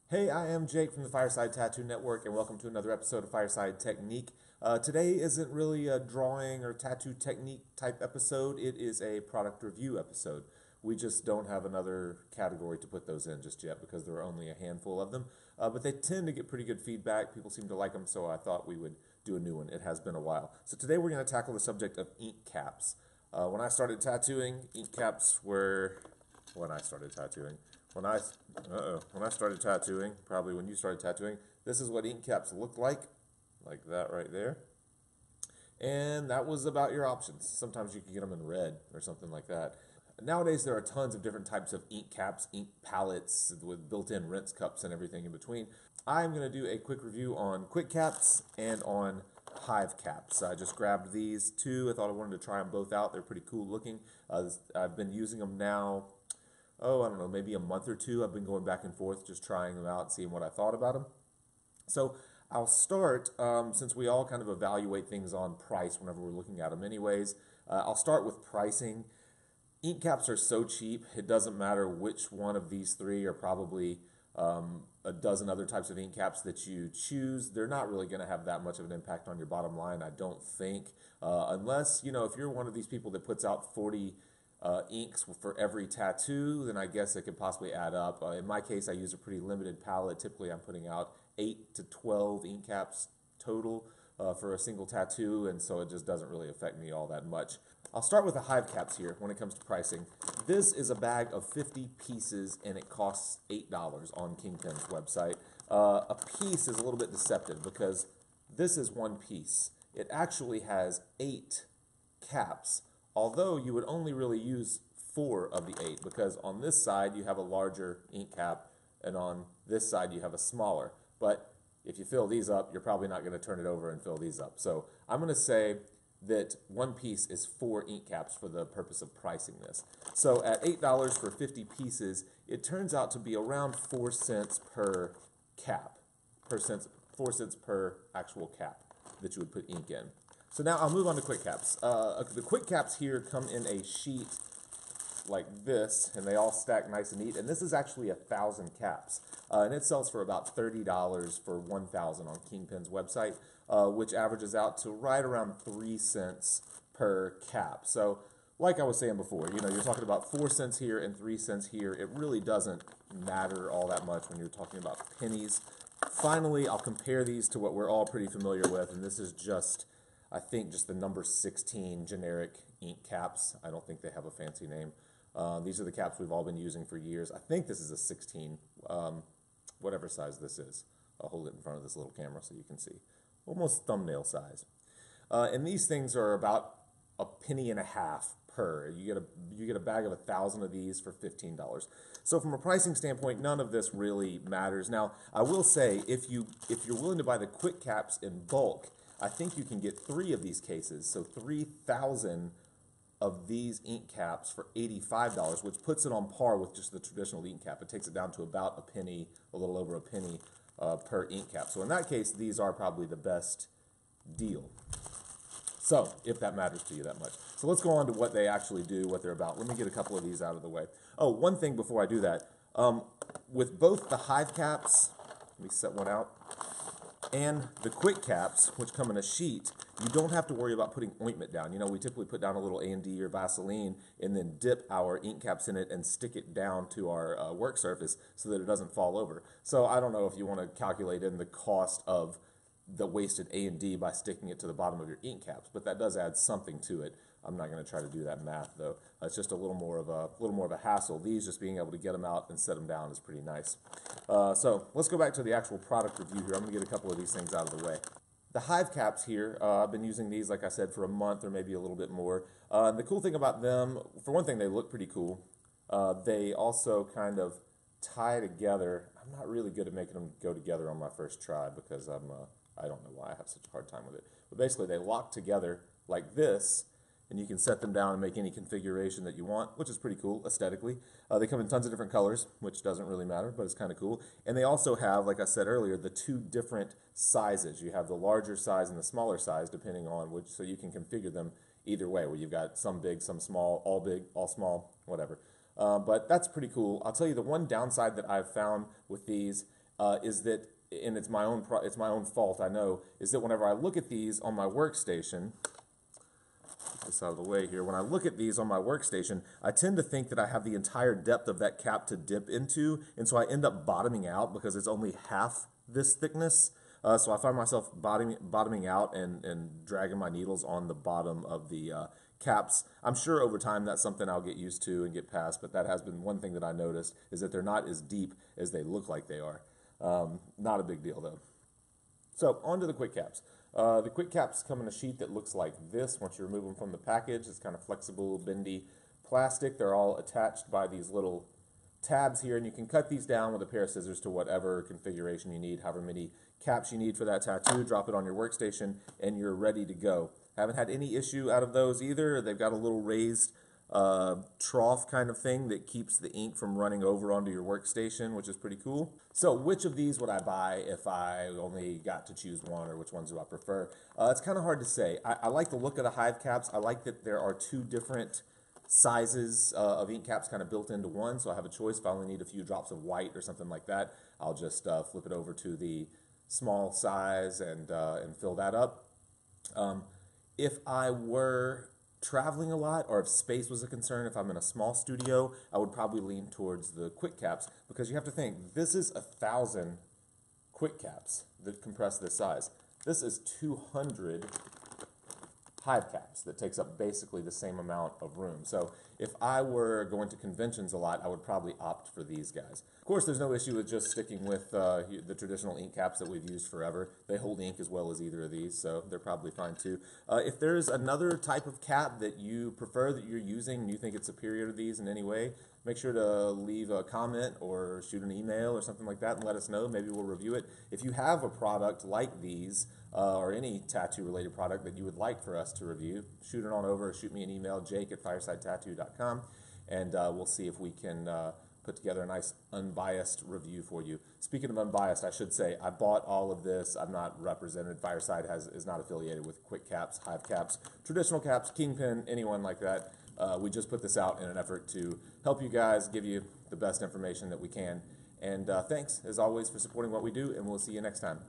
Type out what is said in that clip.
Hey, I am Jake from the Fireside Tattoo Network, and welcome to another episode of Fireside Technique. Today isn't really a drawing or tattoo technique type episode, it is a product review episode. We just don't have another category to put those in just yet because there are only a handful of them. But they tend to get pretty good feedback. People seem to like them, so I thought we would do a new one. It has been a while. So today we're going to tackle the subject of ink caps. When I started tattooing, ink caps were when I started tattooing. When I started tattooing, probably when you started tattooing, this is what ink caps looked like that right there. And that was about your options. Sometimes you could get them in red or something like that. Nowadays, there are tons of different types of ink caps, ink palettes with built-in rinse cups and everything in between. I'm going to do a quick review on quick caps and on Hive Caps. I just grabbed these two. I thought I wanted to try them both out. They're pretty cool looking. I've been using them now, I don't know, maybe a month or two. I've been going back and forth just trying them out, seeing what I thought about them. So I'll start, since we all kind of evaluate things on price whenever we're looking at them anyways, I'll start with pricing. Ink caps are so cheap, it doesn't matter which one of these three, or probably a dozen other types of ink caps that you choose. They're not really going to have that much of an impact on your bottom line, I don't think, unless, if you're one of these people that puts out 40 inks for every tattoo, then I guess it could possibly add up. In my case, I use a pretty limited palette. Typically, I'm putting out 8 to 12 ink caps total for a single tattoo, and so it just doesn't really affect me all that much. I'll start with the Hive Caps here when it comes to pricing. This is a bag of 50 pieces, and it costs $8 on Kingpin's website. A piece is a little bit deceptive because this is one piece. It actually has 8 caps, although you would only really use 4 of the 8 because on this side you have a larger ink cap and on this side you have a smaller. But if you fill these up, you're probably not going to turn it over and fill these up. So I'm going to say that one piece is 4 ink caps for the purpose of pricing this. So at $8 for 50 pieces, it turns out to be around 4 cents per cap, 4 cents per actual cap that you would put ink in. So now I'll move on to quick caps. The quick caps here come in a sheet like this, and they all stack nice and neat. And this is actually 1,000 caps, and it sells for about $30 for 1,000 on Kingpin's website, which averages out to right around 3 cents per cap. So, like I was saying before, you're talking about 4 cents here and 3 cents here. It really doesn't matter all that much when you're talking about pennies. Finally, I'll compare these to what we're all pretty familiar with, and this is I think just the number 16 generic ink caps. I don't think they have a fancy name. These are the caps we've all been using for years. I think this is a 16, whatever size this is. I'll hold it in front of this little camera so you can see. Almost thumbnail size. And these things are about a penny and a half per. You get a bag of 1,000 of these for $15. So from a pricing standpoint, none of this really matters. Now, I will say, if you're willing to buy the quick caps in bulk, I think you can get 3 of these cases, so 3,000 of these ink caps for $85, which puts it on par with just the traditional ink cap. It takes it down to about a penny, a little over a penny per ink cap. So in that case, these are probably the best deal. So, if that matters to you that much. So let's go on to what they actually do, what they're about. Let me get a couple of these out of the way. Oh, one thing before I do that. With both the Hive Caps, let me set one out, and the quick caps, which come in a sheet, you don't have to worry about putting ointment down. We typically put down a little A&D or Vaseline and then dip our ink caps in it and stick it down to our work surface so that it doesn't fall over. So I don't know if you want to calculate in the cost of the wasted A&D by sticking it to the bottom of your ink caps, but that does add something to it. I'm not going to try to do that math though. It's just a little more of a hassle. These, just being able to get them out and set them down, is pretty nice. So let's go back to the actual product review here. I'm going to get a couple of these things out of the way. The Hive Caps here, I've been using these, like I said, for a month or maybe a little bit more. The cool thing about them, for one thing, they look pretty cool. They also kind of tie together. I'm not really good at making them go together on my first try because I don't know why I have such a hard time with it. But basically, they lock together like this, and you can set them down and make any configuration that you want, which is pretty cool aesthetically. They come in tons of different colors, which doesn't really matter, but it's kind of cool. And they also have, like I said earlier, the 2 different sizes. You have the larger size and the smaller size, depending on which, so you can configure them either way, where you've got some big, some small, all small, whatever. But that's pretty cool. I'll tell you the one downside that I've found with these is that, and it's my own fault, I know, is that whenever I look at these on my workstation, get this out of the way here, when I look at these on my workstation, I tend to think that I have the entire depth of that cap to dip into, and so I end up bottoming out because it's only half this thickness. So I find myself bottoming out and dragging my needles on the bottom of the caps. I'm sure over time that's something I'll get used to and get past, but that has been one thing that I noticed, is that they're not as deep as they look like they are. Not a big deal though. So on to the quick caps. The quick caps come in a sheet that looks like this. Once you remove them from the package, it's kind of flexible, bendy plastic. They're all attached by these little tabs here, and you can cut these down with a pair of scissors to whatever configuration you need, however many caps you need for that tattoo. Drop it on your workstation and you're ready to go. Haven't had any issue out of those either. They've got a little raised trough kind of thing that keeps the ink from running over onto your workstation, which is pretty cool. So which of these would I buy if I only got to choose one, or which ones do I prefer? It's kind of hard to say. I like the look of the Hive Caps. I like that there are two different sizes of ink caps kind of built into one, so I have a choice. If I only need a few drops of white or something like that, I'll just flip it over to the small size and fill that up. If I were traveling a lot, or if space was a concern, if I'm in a small studio, I would probably lean towards the quick caps, because you have to think, this is 1,000 quick caps that compress this size. This is 200 Hive Caps that takes up basically the same amount of room. So if I were going to conventions a lot, I would probably opt for these guys. Of course, there's no issue with just sticking with the traditional ink caps that we've used forever. They hold ink as well as either of these, so they're probably fine too. If there's another type of cap that you prefer, that you're using, and you think it's superior to these in any way, make sure to leave a comment or shoot an email or something like that and let us know. Maybe we'll review it. If you have a product like these, or any tattoo-related product that you would like for us to review, shoot it on over. Shoot me an email, jake@firesidetattoo.com, and we'll see if we can put together a nice unbiased review for you. Speaking of unbiased, I should say, I bought all of this. I'm not represented. Fireside is not affiliated with Quick Caps, Hive Caps, traditional caps, Kingpin, anyone like that. We just put this out in an effort to help you guys, give you the best information that we can. And thanks, as always, for supporting what we do, and we'll see you next time.